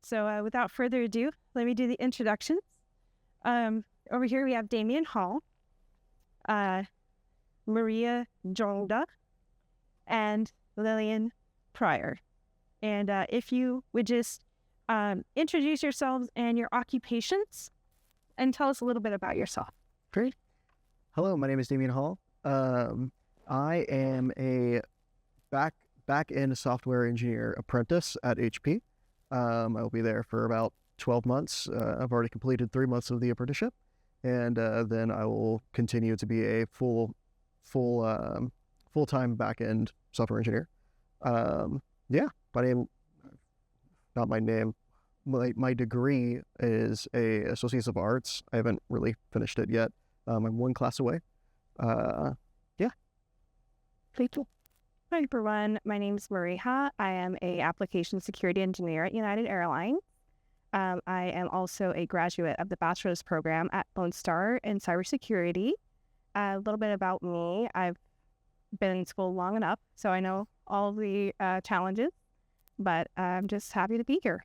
So without further ado, let me do the introductions. Over here we have Damien Hall, Maria Jonda, and Lillian Pryor. And if you would just introduce yourselves and your occupations and tell us a little bit about yourself. Great. Hello, my name is Damien Hall. I am a back-end software engineer apprentice at HP. I will be there for about 12 months. I've already completed 3 months of the apprenticeship, and then I will continue to be a full-time back-end software engineer. My degree is a Associates of Arts. I haven't really finished it yet. I'm one class away. Rachel. Hi everyone, my name is Mariha. I am a application security engineer at United Airlines. I am also a graduate of the bachelor's program at Lone Star in cybersecurity. A little bit about me: I've been in school long enough, so I know all the challenges, but I'm just happy to be here.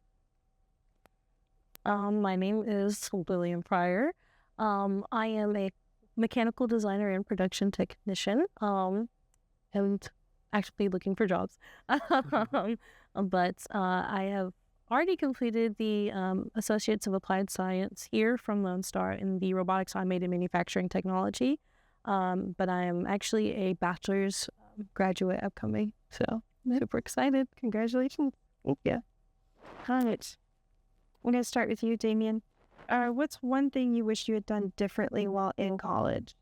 My name is Lillian Pryor. I am a mechanical designer and production technician, and actually looking for jobs. But I have already completed the Associates of Applied Science here from Lone Star in the Robotics Automated Manufacturing Technology. But I am actually a bachelor's graduate upcoming, so I'm super excited. Congratulations. Yeah. All right. I'm going to start with you, Damien. What's one thing you wish you had done differently while in college?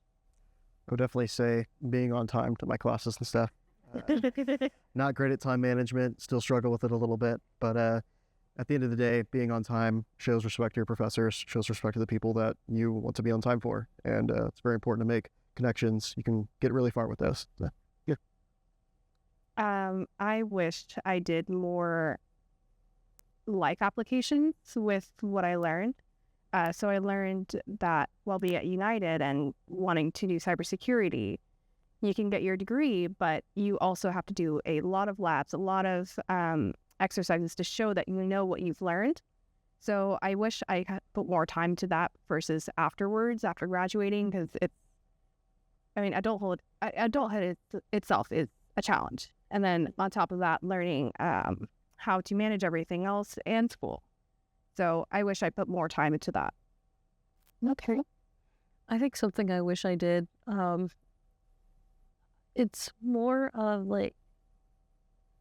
I would definitely say being on time to my classes and stuff. Not great at time management, still struggle with it a little bit, but at the end of the day, being on time shows respect to your professors, shows respect to the people that you want to be on time for, and it's very important to make connections. You can get really far with those. Yeah. I wished I did more life applications with what I learned. So I learned that while being at United and wanting to do cybersecurity, you can get your degree, but you also have to do a lot of labs, a lot of exercises to show that you know what you've learned. So I wish I had put more time to that versus afterwards, after graduating, because adulthood itself is a challenge. And then on top of that, learning how to manage everything else and school. So I wish I put more time into that. Okay. I think something I wish I did, it's more of like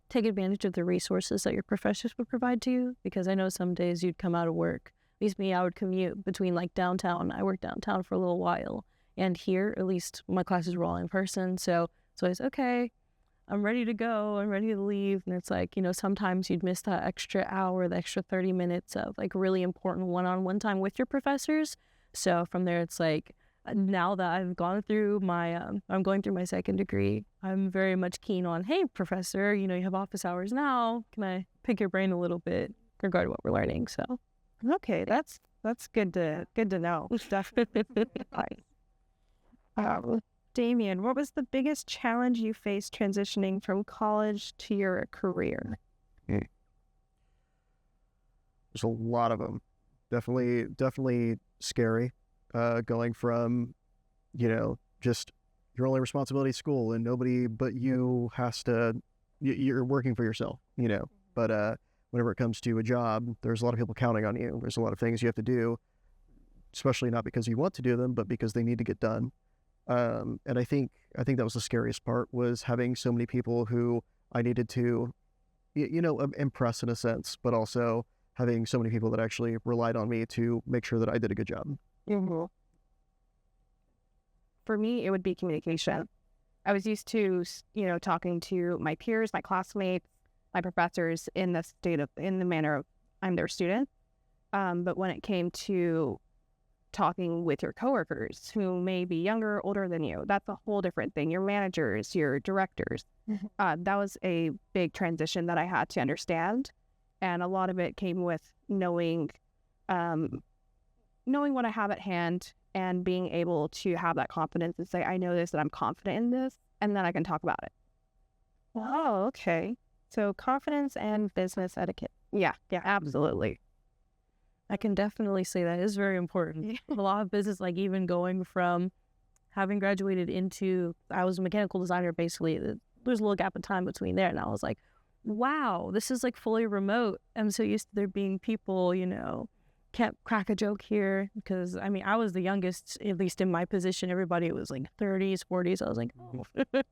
take advantage of the resources that your professors would provide to you, because I know some days you'd come out of work. At least me, I would commute between like downtown. I worked downtown for a little while, and here at least my classes were all in person. So it's okay. I'm ready to go. I'm ready to leave. And it's like, sometimes you'd miss that extra hour, the extra 30 minutes of like really important one-on-one time with your professors. So from there, it's like, now that I've gone through I'm going through my second degree, I'm very much keen on, hey, professor, you have office hours now. Can I pick your brain a little bit regarding what we're learning? So, okay, that's good to know. Definitely. Damien, what was the biggest challenge you faced transitioning from college to your career? There's a lot of them. Definitely scary. Going from, just your only responsibility is school and nobody but you has to, you're working for yourself, but whenever it comes to a job, there's a lot of people counting on you. There's a lot of things you have to do, especially not because you want to do them, but because they need to get done. And I think that was the scariest part, was having so many people who I needed to, impress in a sense, but also having so many people that actually relied on me to make sure that I did a good job. Mm-hmm. For me, it would be communication. I was used to, talking to my peers, my classmates, my professors in the manner of I'm their student. But when it came to talking with your coworkers who may be younger, older than you, that's a whole different thing. Your managers, your directors. Mm-hmm. That was a big transition that I had to understand. And a lot of it came with knowing what I have at hand and being able to have that confidence and say, I know this, and I'm confident in this, and then I can talk about it. Oh, okay. So confidence and business etiquette. Yeah, absolutely. I can definitely say that is very important. A lot of business, like even going from having graduated into, I was a mechanical designer basically. There's a little gap of time between there, and I was like, wow, this is like fully remote. I'm so used to there being people, can't crack a joke here, because I mean I was the youngest, at least in my position. Everybody was like 30s, 40s. I was like, oh, I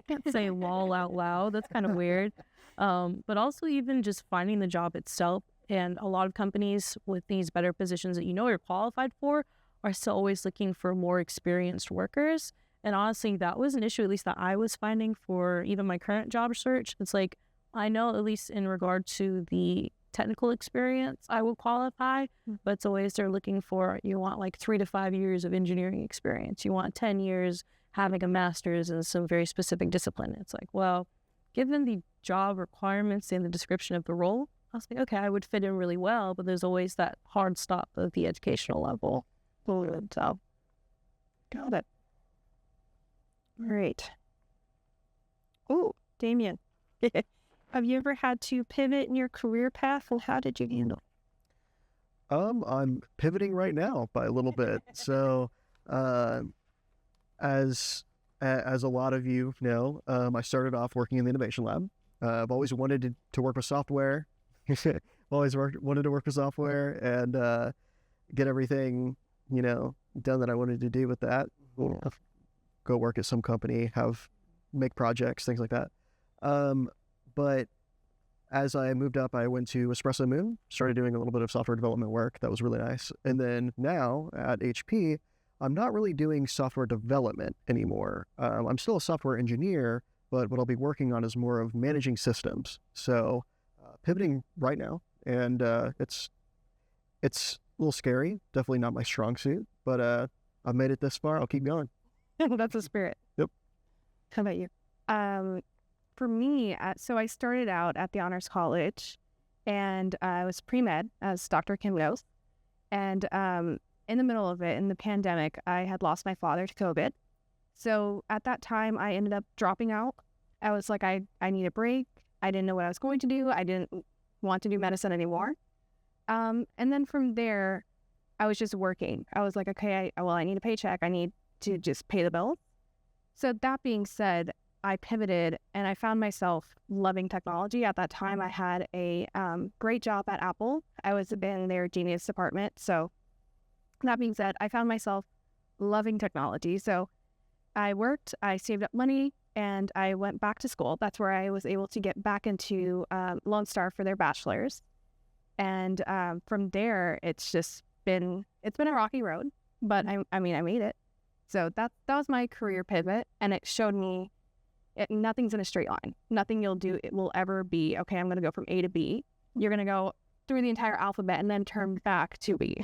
can't say lol out loud. That's kind of weird. But also even just finding the job itself, and a lot of companies with these better positions that you're qualified for are still always looking for more experienced workers. And honestly, that was an issue, at least that I was finding for even my current job search. It's like, I know at least in regard to the technical experience, I will qualify, but it's always they're looking for, you want like 3 to 5 years of engineering experience. You want 10 years having a master's in some very specific discipline. It's like, well, given the job requirements and the description of the role, I was like, okay, I would fit in really well, but there's always that hard stop of the educational level. So, got it. All right. Oh, Damien. Have you ever had to pivot in your career path, and how did you handle it? I'm pivoting right now by a little bit. So, as a lot of you know, I started off working in the innovation lab. I've always wanted to work with software. Wanted to work with software and get everything done that I wanted to do with that. Go work at some company, make projects, things like that. But as I moved up, I went to Espresso Moon, started doing a little bit of software development work. That was really nice. And then now at HP, I'm not really doing software development anymore. I'm still a software engineer, but what I'll be working on is more of managing systems. So pivoting right now, and it's a little scary. Definitely not my strong suit, but I've made it this far. I'll keep going. That's the spirit. Yep. How about you? For me, so I started out at the Honors College, and I was pre-med, as Dr. Kim knows. And in the middle of it, in the pandemic, I had lost my father to COVID. So at that time, I ended up dropping out. I was like, I need a break. I didn't know what I was going to do. I didn't want to do medicine anymore. And then from there, I was just working. I was like, okay, I need a paycheck. I need to just pay the bills. So that being said, I pivoted and I found myself loving technology. At that time, I had a great job at Apple. I was in their Genius department. So that being said, I found myself loving technology. So I worked, I saved up money, and I went back to school. That's where I was able to get back into Lone Star for their bachelor's. And from there, it's been a rocky road, but I made it. So that was my career pivot, and it showed me nothing's in a straight line. Nothing you'll do, it will ever be, okay, I'm going to go from A to B. You're going to go through the entire alphabet and then turn back to B.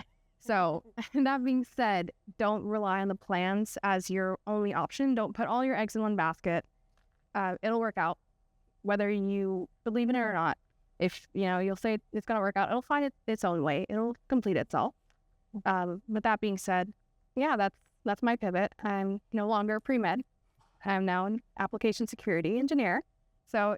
So that being said, don't rely on the plans as your only option. Don't put all your eggs in one basket. It'll work out, whether you believe in it or not. If, you'll say it's going to work out, it'll find its own way. It'll complete itself. But that being said, yeah, that's my pivot. I'm no longer pre-med. I'm now an application security engineer. So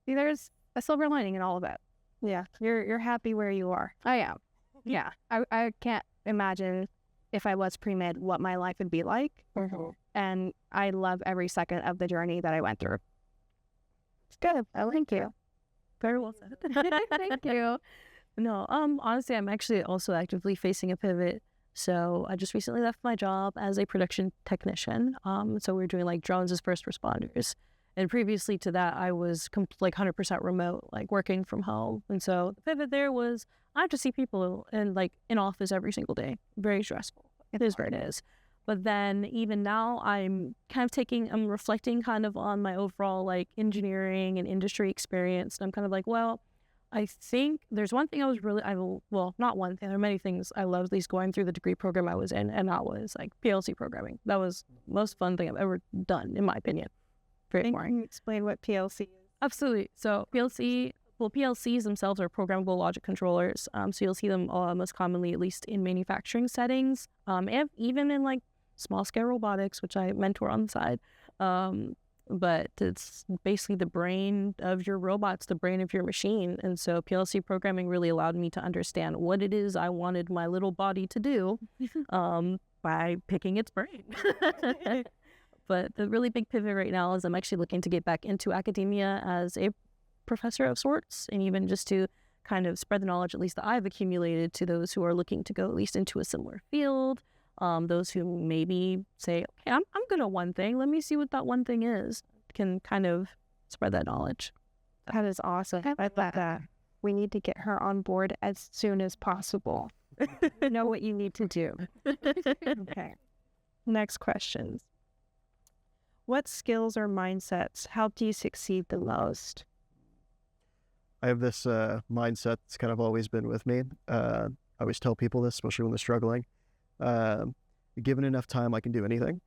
there's a silver lining in all of it. Yeah, you're happy where you are. I am. Yeah, I can't imagine if I was pre-med what my life would be like. Mm-hmm. And I love every second of the journey that I went through. It's good. Thank you. Very well said. Thank you. No, honestly, I'm actually also actively facing a pivot. So I just recently left my job as a production technician. So we were doing like drones as first responders. And previously to that, I was like 100% remote, like working from home. And so the pivot there was I have to see people in office every single day. Very stressful. It is what it is. But then even now I'm kind of I'm reflecting kind of on my overall like engineering and industry experience. And I'm kind of like, well, I think there's one thing not one thing, there are many things I loved, at least going through the degree program I was in, and that was like PLC programming. That was the most fun thing I've ever done, in my opinion. Very boring. Can you explain what PLC is? Absolutely. So PLCs themselves are programmable logic controllers. So you'll see them most commonly, at least in manufacturing settings, and even in like small scale robotics, which I mentor on the side. but it's basically the brain of your robots, the brain of your machine. And so PLC programming really allowed me to understand what it is I wanted my little body to do by picking its brain. But the really big pivot right now is I'm actually looking to get back into academia as a professor of sorts, and even just to kind of spread the knowledge, at least that I've accumulated, to those who are looking to go at least into a similar field. Those who maybe say, okay, I'm good at one thing. Let me see what that one thing is. Can kind of spread that knowledge. That is awesome. I love that. We need to get her on board as soon as possible. Know what you need to do. Okay. Next questions. What skills or mindsets helped you succeed the most? I have this mindset that's kind of always been with me. I always tell people this, especially when they're struggling. Given enough time, I can do anything.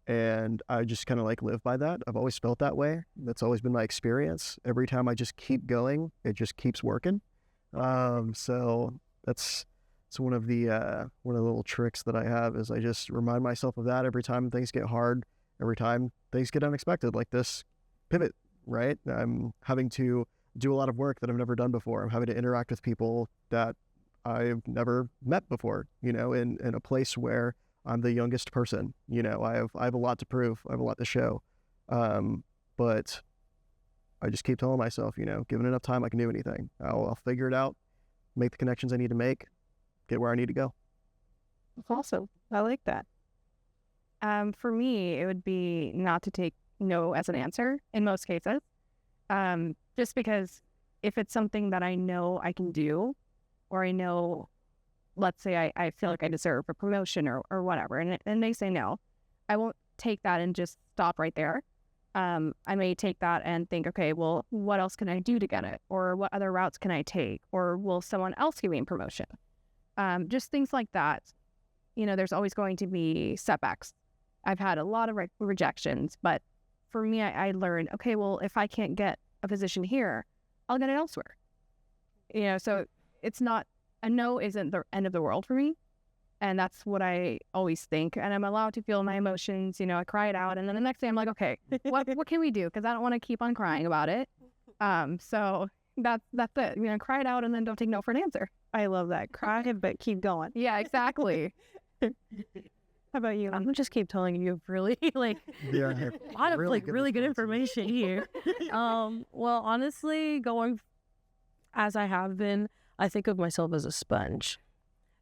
And I just kind of like live by that. I've always felt that way. That's always been my experience. Every time I just keep going, it just keeps working. So that's one of the little tricks that I have is I just remind myself of that every time things get hard, every time things get unexpected, like this pivot, right? I'm having to do a lot of work that I've never done before. I'm having to interact with people that I've never met before, in a place where I'm the youngest person. I have a lot to prove. I have a lot to show. But I just keep telling myself, given enough time, I can do anything. I'll figure it out, make the connections I need to make, get where I need to go. Awesome. I like that. For me, it would be not to take no as an answer in most cases. Just because if it's something that I know I can do, or I know, let's say I feel like I deserve a promotion or whatever, and they say no, I won't take that and just stop right there. I may take that and think, okay, well, what else can I do to get it? Or what other routes can I take? Or will someone else give me a promotion? Just things like that. There's always going to be setbacks. I've had a lot of rejections, but for me, I learned, okay, well, if I can't get a position here, I'll get it elsewhere. So it's not, a no isn't the end of the world for me. And that's what I always think. And I'm allowed to feel my emotions. I cry it out. And then the next day I'm like, okay, what can we do? Because I don't want to keep on crying about it. So that's it. Cry it out and then don't take no for an answer. I love that. Cry, but keep going. Yeah, exactly. How about you? I'm gonna just keep telling you really a lot of really good information here. Well, honestly, going as I have been, I think of myself as a sponge.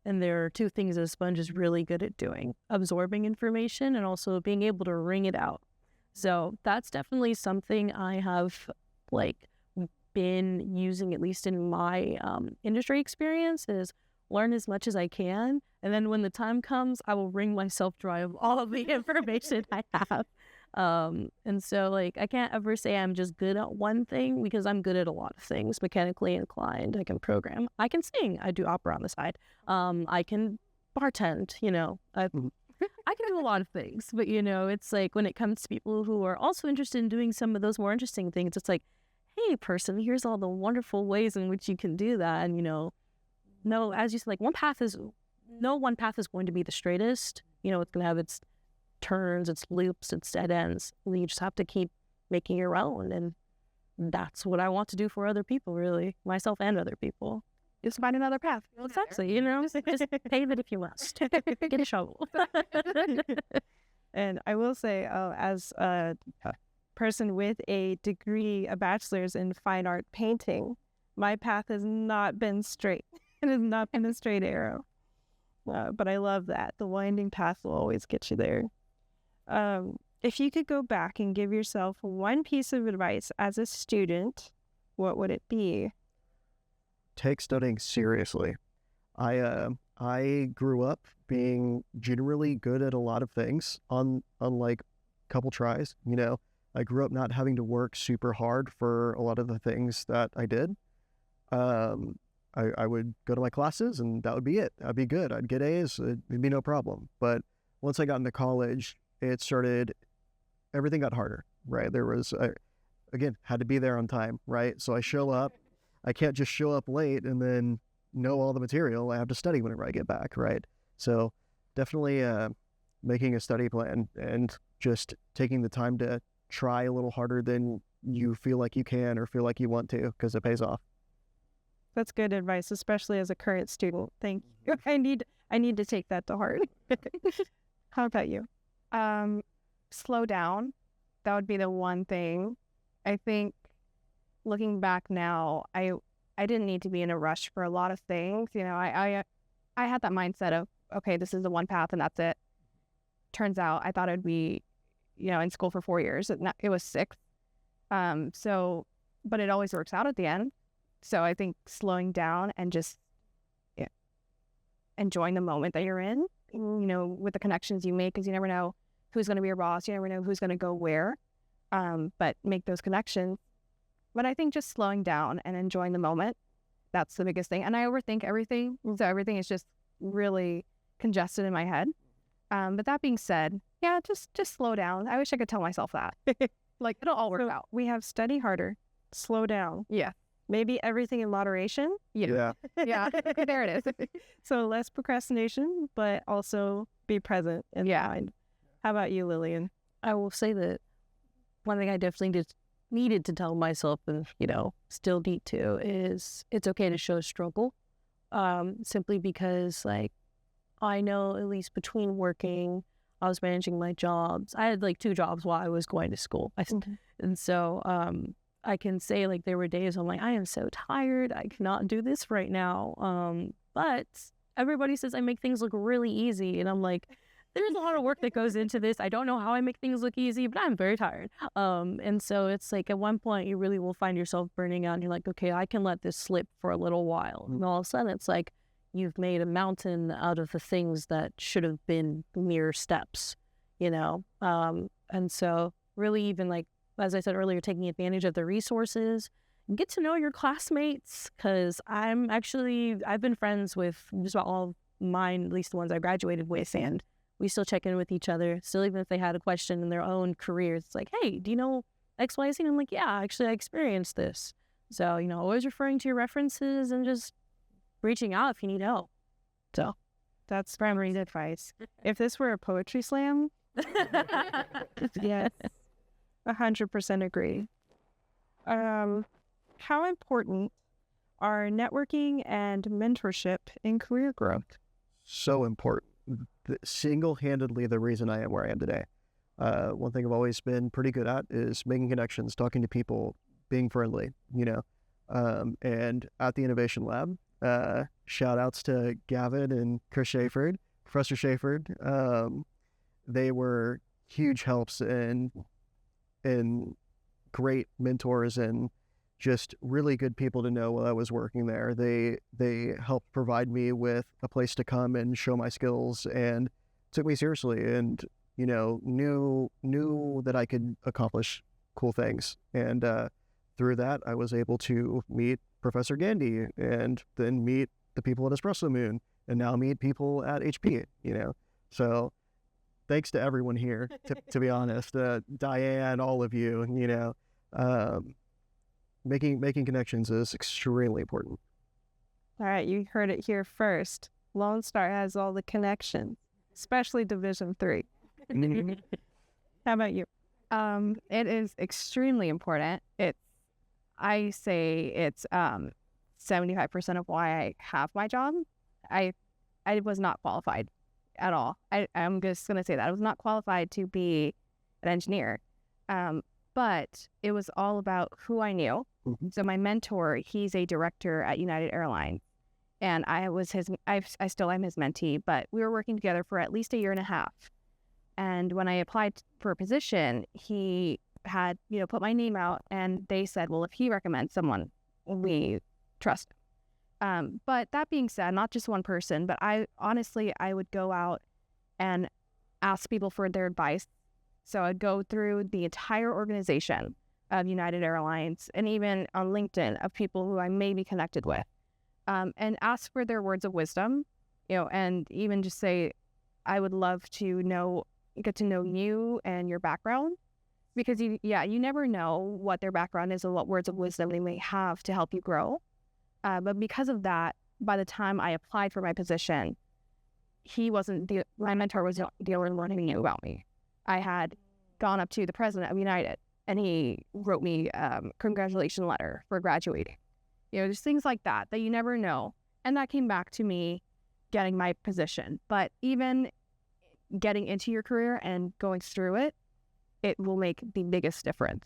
And there are two things a sponge is really good at doing: absorbing information and also being able to wring it out. So that's definitely something I have been using, at least in my industry experience, is learn as much as I can, and then when the time comes, I will wring myself dry of all of the information I have. And so I can't ever say I'm just good at one thing, because I'm good at a lot of things. Mechanically inclined, I can program, I can sing, I do opera on the side, I can bartend, I can do a lot of things. But it's when it comes to people who are also interested in doing some of those more interesting things, it's hey person, here's all the wonderful ways in which you can do that. And no, as you said, no one path is going to be the straightest. It's going to have its turns, its loops, its dead ends. And you just have to keep making your own. And that's what I want to do for other people, really, myself and other people. Just find another path. Exactly. Just pave it if you must. Get a shovel. And I will say, as a person with a degree, a bachelor's in fine art painting, my path has not been straight. It has not been a straight arrow. But I love that. The winding path will always get you there. If you could go back and give yourself one piece of advice as a student, what would it be? Take studying seriously. I grew up being generally good at a lot of things on like a couple tries. I grew up not having to work super hard for a lot of the things that I did. I would go to my classes and that would be it. I'd be good. I'd get A's. It'd be no problem. But once I got into college, everything got harder, right? Again, had to be there on time, right? So I show up. I can't just show up late and then know all the material. I have to study whenever I get back, right? So definitely making a study plan and just taking the time to try a little harder than you feel like you can or feel like you want to, because it pays off. That's good advice, especially as a current student. Thank you. I need to take that to heart. How about you? Slow down. That would be the one thing. I think looking back now, I didn't need to be in a rush for a lot of things. You know, I had that mindset of, okay, this is the one path and that's it. Turns out I thought I'd be, you know, in school for 4 years. It was 6. But it always works out at the end. So I think slowing down and just enjoying the moment that you're in, you know, with the connections you make, because you never know who's going to be your boss. You never know who's going to go where, but make those connections. But I think just slowing down and enjoying the moment, that's the biggest thing. And I overthink everything. So everything is just really congested in my head. But that being said, yeah, just slow down. I wish I could tell myself that. Like, it'll all work out. We have study harder, slow down. Yeah. Maybe everything in moderation. Yeah. Yeah. There it is. So less procrastination, but also be present in mind. How about you, Lillian? I will say that one thing I definitely needed to tell myself, and, you know, still need to, is it's okay to show struggle. Simply because, like, I know at least between working, I was managing my jobs. I had like 2 jobs while I was going to school. And so I can say, like, there were days I'm like, I am so tired. I cannot do this right now. But everybody says I make things look really easy. And I'm like, there's a lot of work that goes into this. I don't know how I make things look easy, but I'm very tired. And so it's like at one point you really will find yourself burning out and you're like, okay, I can let this slip for a little while. And all of a sudden it's like you've made a mountain out of the things that should have been mere steps, you know? And so really, even like, as I said earlier, taking advantage of the resources, get to know your classmates, because I've been friends with just about all of mine, at least the ones I graduated with, and we still check in with each other. Still, even if they had a question in their own careers, it's like, hey, do you know X, Y, Z? And I'm like, yeah, actually, I experienced this. So, you know, always referring to your references and just reaching out if you need help. So that's primary advice. If this were a poetry slam, yes, 100% agree. How important are networking and mentorship in career growth? So important. Single-handedly the reason I am where I am today. One thing I've always been pretty good at is making connections, talking to people, being friendly, you know. And at the Innovation Lab, shout outs to Gavin and Chris Shaford, Professor Shaford. They were huge helps and great mentors and just really good people to know while I was working there. They helped provide me with a place to come and show my skills and took me seriously and, you know, knew that I could accomplish cool things. And through that, I was able to meet Professor Gandy and then meet the people at Espresso Moon and now meet people at HP, you know. So thanks to everyone here, to be honest, Diane, all of you, you know, making connections is extremely important. All right, you heard it here first. Lone Star has all the connections, especially Division 3. How about you? It is extremely important. I say it's 75% of why I have my job. I was not qualified at all. I'm just going to say that. I was not qualified to be an engineer. But it was all about who I knew. Mm-hmm. So my mentor, he's a director at United Airlines. And I still am his mentee, but we were working together for at least 1.5 years. And when I applied for a position, he had, you know, put my name out and they said, well, if he recommends someone, we trust him. But that being said, not just one person, but I would go out and ask people for their advice. So I'd go through the entire organization of United Airlines and even on LinkedIn of people who I may be connected with, and ask for their words of wisdom, you know, and even just say, I would love to get to know you and your background, because you never know what their background is and what words of wisdom they may have to help you grow. But because of that, by the time I applied for my position, my mentor was the only one who knew about me. I had gone up to the president of United and he wrote me a congratulation letter for graduating. There's things like that you never know. And that came back to me getting my position. But even getting into your career and going through it, it will make the biggest difference.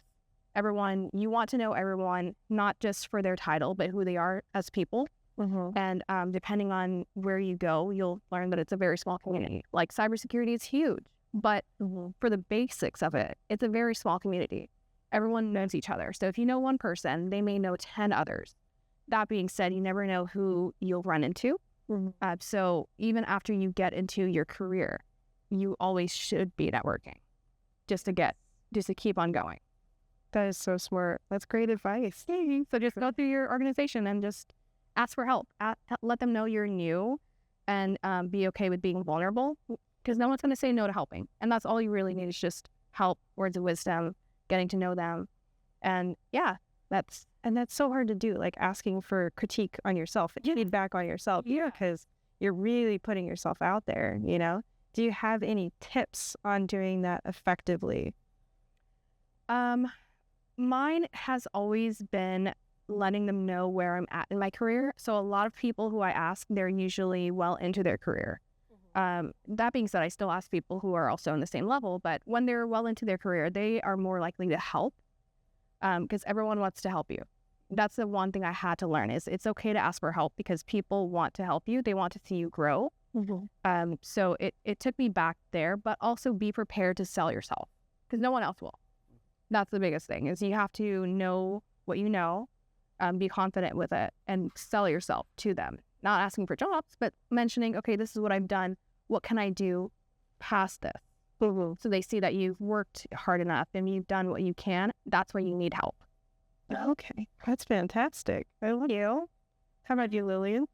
Everyone, you want to know everyone, not just for their title, but who they are as people. And depending on where you go, you'll learn that it's a very small community. Like cybersecurity is huge, but for the basics of it, it's a very small community. Everyone knows each other. So if you know one person, they may know 10 others. That being said, you never know who you'll run into. So even after you get into your career, you always should be networking just to keep on going. That is so smart. That's great advice. So just go through your organization and just ask for help. Let them know you're new and be okay with being vulnerable, because no one's going to say no to helping. And that's all you really need is just help, words of wisdom, getting to know them. And yeah, that's so hard to do, like asking for critique on yourself, feedback on yourself, because you're really putting yourself out there, Do you have any tips on doing that effectively? Mine has always been letting them know where I'm at in my career. So a lot of people who I ask, they're usually well into their career. That being said, I still ask people who are also in the same level, but when they're well into their career, they are more likely to help because everyone wants to help you. That's the one thing I had to learn is it's okay to ask for help because people want to help you. They want to see you grow. So it took me back there, but also be prepared to sell yourself because no one else will. That's the biggest thing is you have to know what you know, be confident with it and sell yourself to them. Not asking for jobs, but mentioning, okay, this is what I've done. What can I do past this? So they see that you've worked hard enough and you've done what you can. That's where you need help. Okay, that's fantastic. I love you. How about you, Lillian?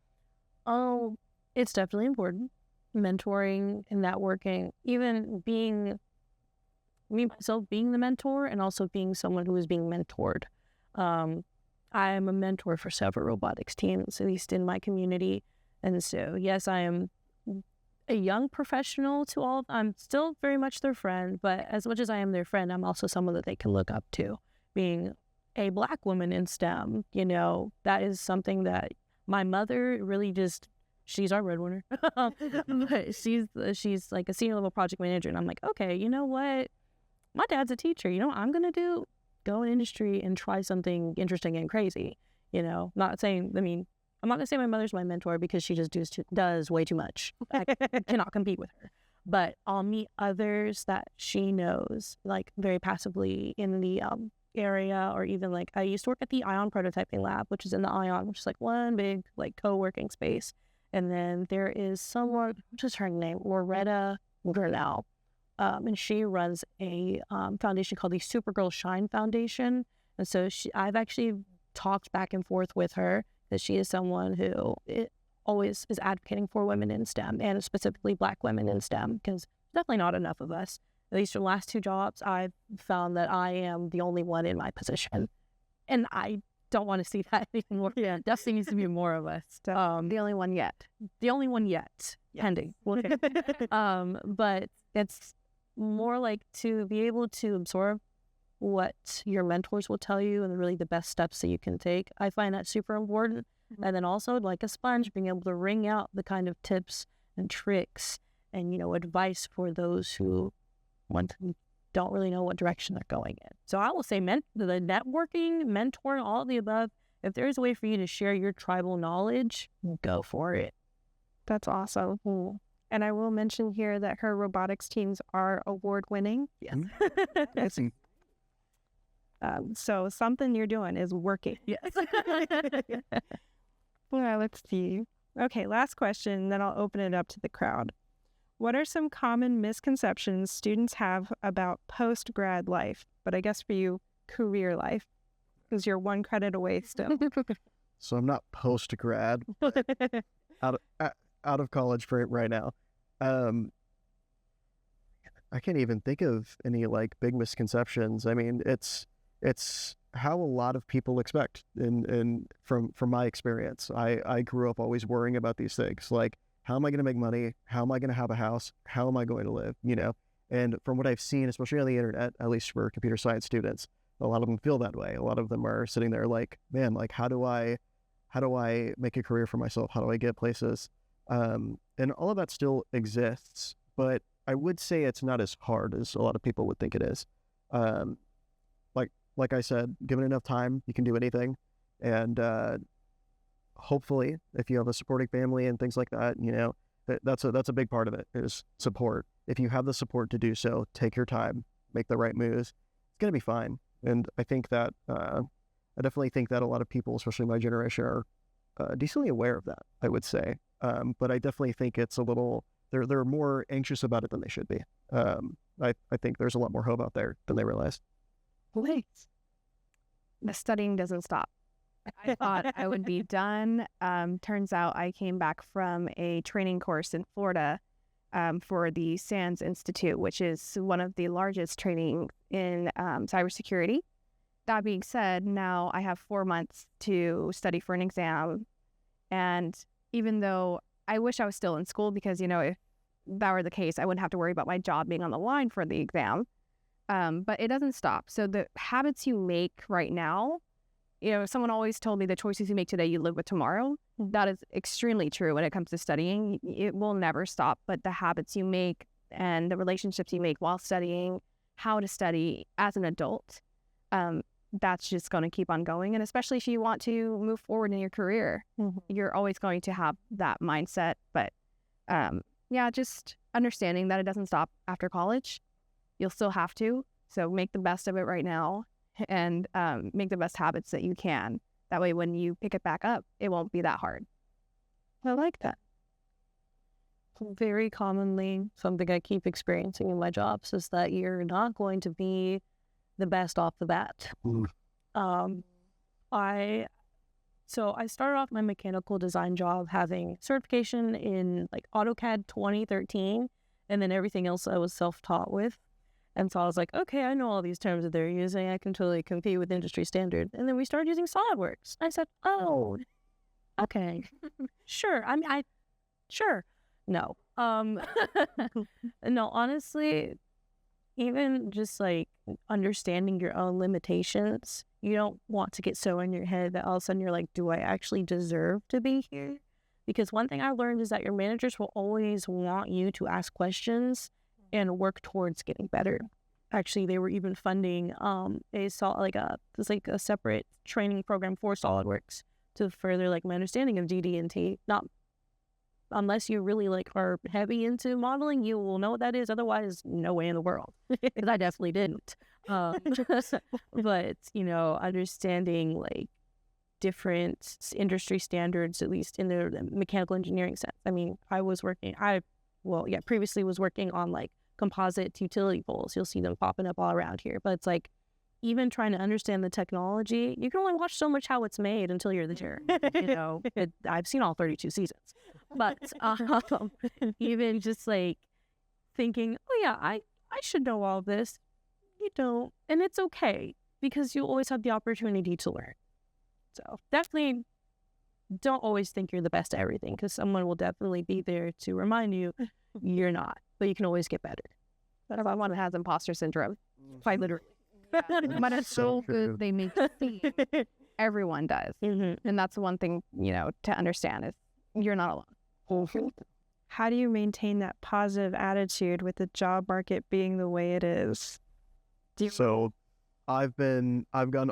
Oh, it's definitely important. Mentoring and networking, even being me myself being the mentor and also being someone who is being mentored. I am a mentor for several robotics teams, at least in my community. And so, yes, I am a young professional to all. I'm still very much their friend, but as much as I am their friend, I'm also someone that they can look up to. Being a Black woman in STEM, that is something that my mother really just, she's our breadwinner. But she's like a senior level project manager. And I'm like, okay, you know what? My dad's a teacher. You know what I'm going to do? Go in industry and try something interesting and crazy. I'm not going to say my mother's my mentor because she just does way too much. I cannot compete with her. But I'll meet others that she knows, like very passively in the area, or even like I used to work at the ION prototyping lab, which is in the ION, which is like one big like co-working space. And then there is someone, what is her name? Loretta Grinnell. And she runs a foundation called the Supergirl Shine Foundation. And so I've actually talked back and forth with her that she is someone who always is advocating for women in STEM and specifically Black women in STEM, because definitely not enough of us. At least for the last 2 jobs, I've found that I am the only one in my position. And I don't want to see that anymore. Yeah, definitely needs to be more of us. The only one yet. The only one yet. Yes. Pending. Okay. But it's more like to be able to absorb what your mentors will tell you and really the best steps that you can take. I find that super important. And then also, like a sponge, being able to wring out the kind of tips and tricks and, advice for those who don't really know what direction they're going in. So I will say the networking, mentoring, all of the above, if there's a way for you to share your tribal knowledge, go for it. That's awesome. And I will mention here that her robotics teams are award-winning. Yes. So something you're doing is working. Yes. Well, let's see. Okay, last question, then I'll open it up to the crowd. What are some common misconceptions students have about post-grad life? But I guess for you, career life, because you're 1 credit away still. So I'm not post-grad, out of college for right now. I can't even think of any like big misconceptions. I mean, it's how a lot of people expect. And from my experience, I grew up always worrying about these things. Like, how am I going to make money? How am I going to have a house? How am I going to live? And from what I've seen, especially on the internet, at least for computer science students, a lot of them feel that way. A lot of them are sitting there like, man, like how do I make a career for myself? How do I get places? And all of that still exists, but I would say it's not as hard as a lot of people would think it is. Like I said, given enough time, you can do anything. And hopefully, if you have a supporting family and things like that, you know, that's a big part of it is support. If you have the support to do so, take your time, make the right moves. It's gonna be fine. And I think that I definitely think that a lot of people, especially my generation, are decently aware of that, I would say. But I definitely think it's a little they're more anxious about it than they should be. I think there's a lot more hope out there than they realize. Wait. The studying doesn't stop. I thought I would be done. Turns out I came back from a training course in Florida for the SANS Institute, which is one of the largest training in cybersecurity. That being said, now I have 4 months to study for an exam. And even though I wish I was still in school because, you know, if that were the case, I wouldn't have to worry about my job being on the line for the exam. But it doesn't stop. So the habits you make right now, you know, someone always told me the choices you make today, you live with tomorrow. That is extremely true when it comes to studying. It will never stop, but the habits you make and the relationships you make while studying, how to study as an adult, that's just going to keep on going. And especially if you want to move forward in your career, you're always going to have that mindset. But yeah, just understanding that it doesn't stop after college. You'll still have to. So make the best of it right now and make the best habits that you can. That way, when you pick it back up, it won't be that hard. I like that. Very commonly, something I keep experiencing in my jobs is that you're not going to be the best off the bat. I started off my mechanical design job having certification in like AutoCAD 2013, and then everything else I was self-taught with. And so I was like, okay, I know all these terms that they're using. I can totally compete with industry standard. And then we started using SolidWorks. I said, oh, okay, sure. Sure. No. No, honestly, even just like understanding your own limitations, you don't want to get so in your head that all of a sudden you're like, do I actually deserve to be here? Because one thing I learned is that your managers will always want you to ask questions and work towards getting better. Actually, they were even funding a separate training program for SolidWorks to further like my understanding of GD&T. Not unless you really like are heavy into modeling, you will know what that is. Otherwise, no way in the world. Because I definitely didn't. But you know, understanding like different industry standards, at least in the mechanical engineering sense. I mean, previously was working on like composite utility poles. You'll see them popping up all around here. But it's like, even trying to understand the technology, you can only watch so much how it's made until you're there. You know, I've seen all 32 seasons. But even just like thinking, oh yeah, I should know all this. You don't. And it's okay because you always have the opportunity to learn. So definitely don't always think you're the best at everything because someone will definitely be there to remind you you're not. But you can always get better. But if someone has imposter syndrome, quite literally. But it's so good they make you see. Everyone does. And that's the one thing, you know, to understand is you're not alone. How do you maintain that positive attitude with the job market being the way it is? So I've gotten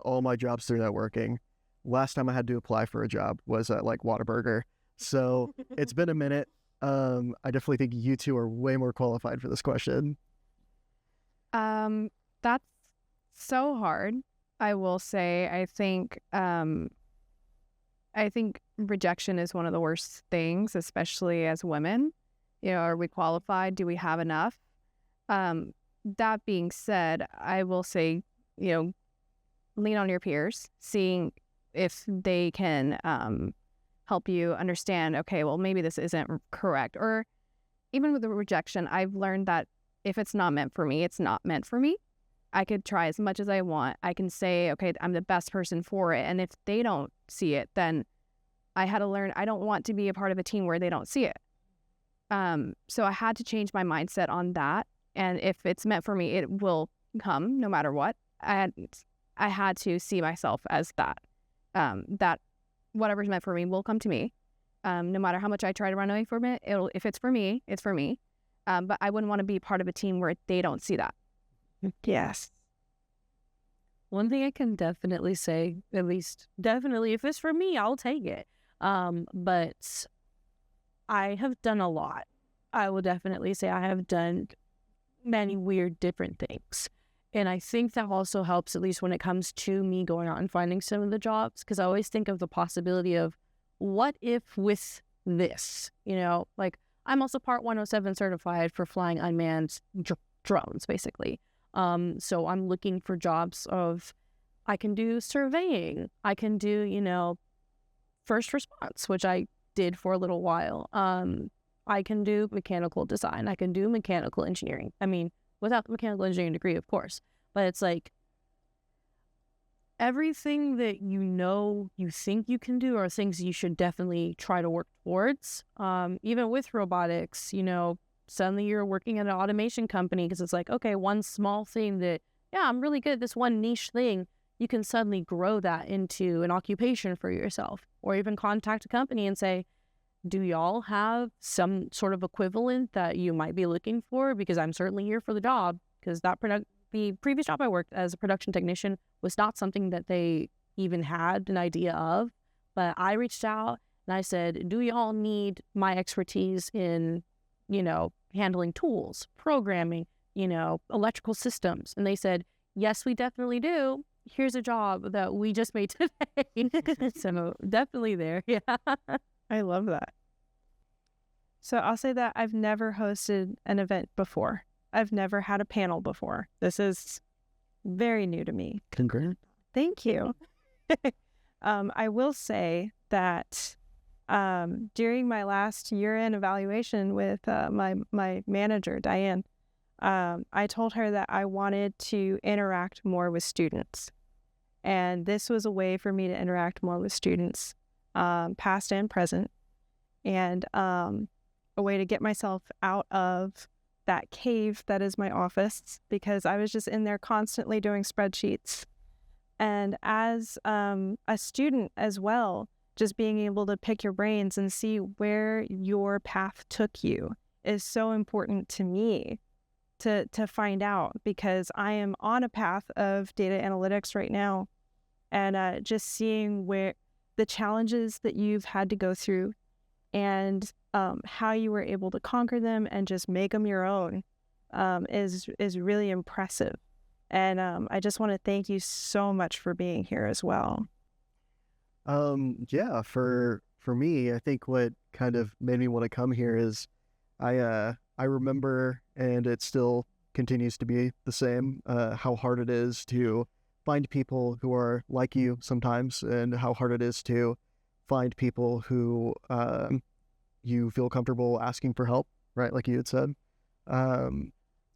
all my jobs through networking. Last time I had to apply for a job was at like Whataburger. So it's been a minute. I definitely think you two are way more qualified for this question. That's so hard. I will say, I think rejection is one of the worst things, especially as women. You know, are we qualified? Do we have enough? That being said, I will say, you know, lean on your peers, seeing if they can help you understand, okay, well, maybe this isn't correct. Or even with the rejection, I've learned that if it's not meant for me, it's not meant for me. I could try as much as I want. I can say, okay, I'm the best person for it. And if they don't see it, then I had to learn I don't want to be a part of a team where they don't see it. So I had to change my mindset on that. And if it's meant for me, it will come no matter what. I had to see myself as that, that whatever's meant for me will come to me. No matter how much I try to run away from it, if it's for me, it's for me. But I wouldn't want to be part of a team where they don't see that. Yes. One thing I can definitely say, at least definitely, if it's for me, I'll take it. But I have done a lot. I will definitely say I have done many weird different things. And I think that also helps, at least when it comes to me going out and finding some of the jobs, because I always think of the possibility of what if with this, you know, like I'm also Part 107 certified for flying unmanned drones, basically. So I'm looking for jobs of, I can do surveying, I can do, you know, first response, which I did for a little while. I can do mechanical design, I can do mechanical engineering. I mean, without the mechanical engineering degree, of course, but it's like everything that you know you think you can do are things you should definitely try to work towards. Even with robotics, you know, suddenly you're working at an automation company because it's like, okay, one small thing that, yeah, I'm really good at this one niche thing. You can suddenly grow that into an occupation for yourself, or even contact a company and say, do y'all have some sort of equivalent that you might be looking for? Because I'm certainly here for the job, because the previous job I worked as a production technician was not something that they even had an idea of. But I reached out and I said, do y'all need my expertise in, you know, handling tools, programming, you know, electrical systems? And they said, yes, we definitely do. Here's a job that we just made today. So definitely there. Yeah. I love that. So I'll say that I've never hosted an event before. I've never had a panel before. This is very new to me. Congrats. Thank you. I will say that during my last year-end evaluation with my manager, Diane, I told her that I wanted to interact more with students. And this was a way for me to interact more with students, past and present, and a way to get myself out of that cave that is my office, because I was just in there constantly doing spreadsheets. And as a student as well, just being able to pick your brains and see where your path took you is so important to me to find out, because I am on a path of data analytics right now, and just seeing where the challenges that you've had to go through and how you were able to conquer them and just make them your own is really impressive. And I just want to thank you so much for being here as well. Yeah, for me, I think what kind of made me want to come here is I remember, and it still continues to be the same, how hard it is to find people who are like you sometimes, and how hard it is to find people who you feel comfortable asking for help, right? Like you had said.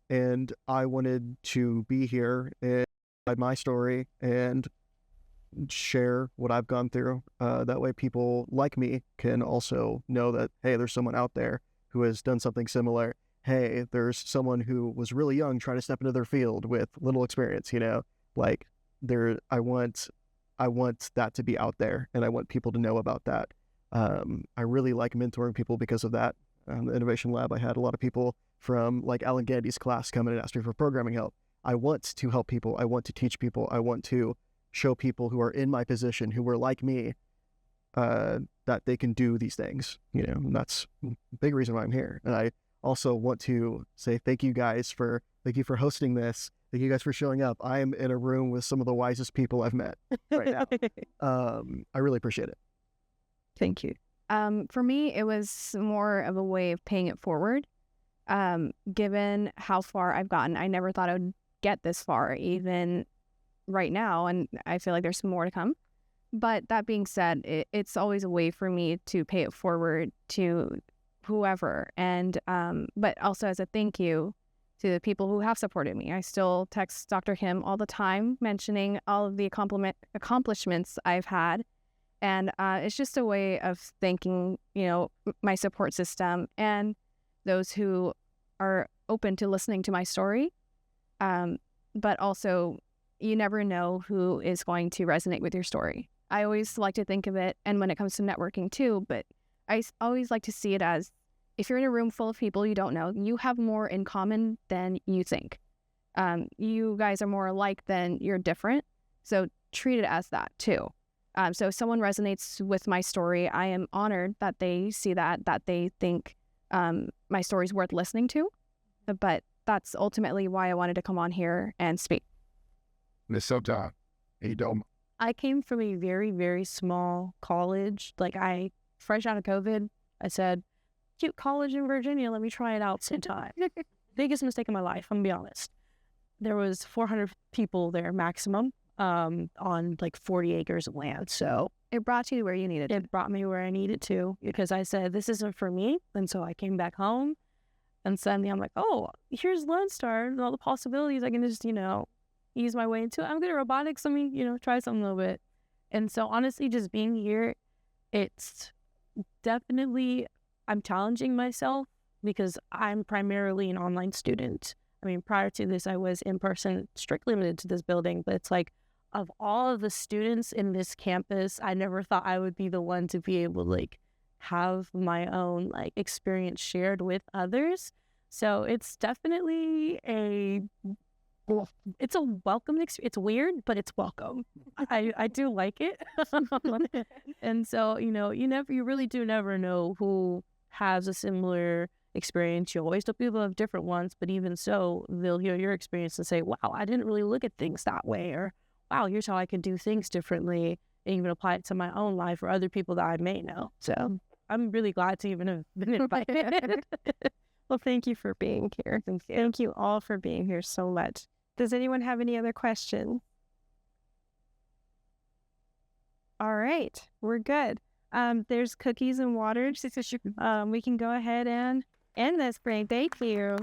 And I wanted to be here and tell my story and share what I've gone through. That way people like me can also know that, hey, there's someone out there who has done something similar. Hey, there's someone who was really young trying to step into their field with little experience, you know, like I want that to be out there, and I want people to know about that. I really like mentoring people because of that. The Innovation Lab, I had a lot of people from like Alan Gandy's class come in and ask me for programming help. I want to help people. I want to teach people. I want to show people who are in my position, who were like me, that they can do these things, you know, and that's a big reason why I'm here. And I also want to say thank you for hosting this. Thank you guys for showing up. I am in a room with some of the wisest people I've met right now. I really appreciate it. Thank you. For me, it was more of a way of paying it forward. Given how far I've gotten, I never thought I would get this far, even right now, and I feel like there's more to come. But that being said, it's always a way for me to pay it forward to whoever, and but also as a thank you to the people who have supported me. I still text Dr. Kim all the time, mentioning all of the accomplishments I've had. And it's just a way of thanking, you know, my support system and those who are open to listening to my story. But also, you never know who is going to resonate with your story. I always like to think of it, and when it comes to networking too, but I always like to see it as, if you're in a room full of people you don't know, you have more in common than you think. You guys are more alike than you're different. So treat it as that too. So if someone resonates with my story, I am honored that they see that they think my story is worth listening to. But that's ultimately why I wanted to come on here and speak. Miss Sota, you don't. I came from a very, very small college. Like, fresh out of COVID, I said, cute college in Virginia, let me try it out sometime. Biggest mistake of my life, I'm gonna be honest. There was 400 people there maximum on like 40 acres of land. So It brought you where you needed to. it brought me where I needed to, because I said, this isn't for me. And so I came back home, and suddenly I'm like, oh, here's Lone Star and all the possibilities. I can just, ease my way into it. I'm good at robotics. Let me, try something a little bit. And so honestly, just being here, it's definitely, I'm challenging myself because I'm primarily an online student. I mean, prior to this, I was in person, strictly limited to this building, but it's like, of all of the students in this campus, I never thought I would be the one to be able to like have my own like experience shared with others. So it's definitely it's a welcome experience. It's weird, but it's welcome. I do like it. And so, you really do never know who has a similar experience. You always know people have different ones, but even so, they'll hear your experience and say, wow, I didn't really look at things that way, or wow, here's how I can do things differently, and even apply it to my own life or other people that I may know. So I'm really glad to even have been invited. Well, thank you for being here. Thank you all for being here so much. Does anyone have any other questions? All right, we're good. There's cookies and water. We can go ahead and end this. Great. Thank you.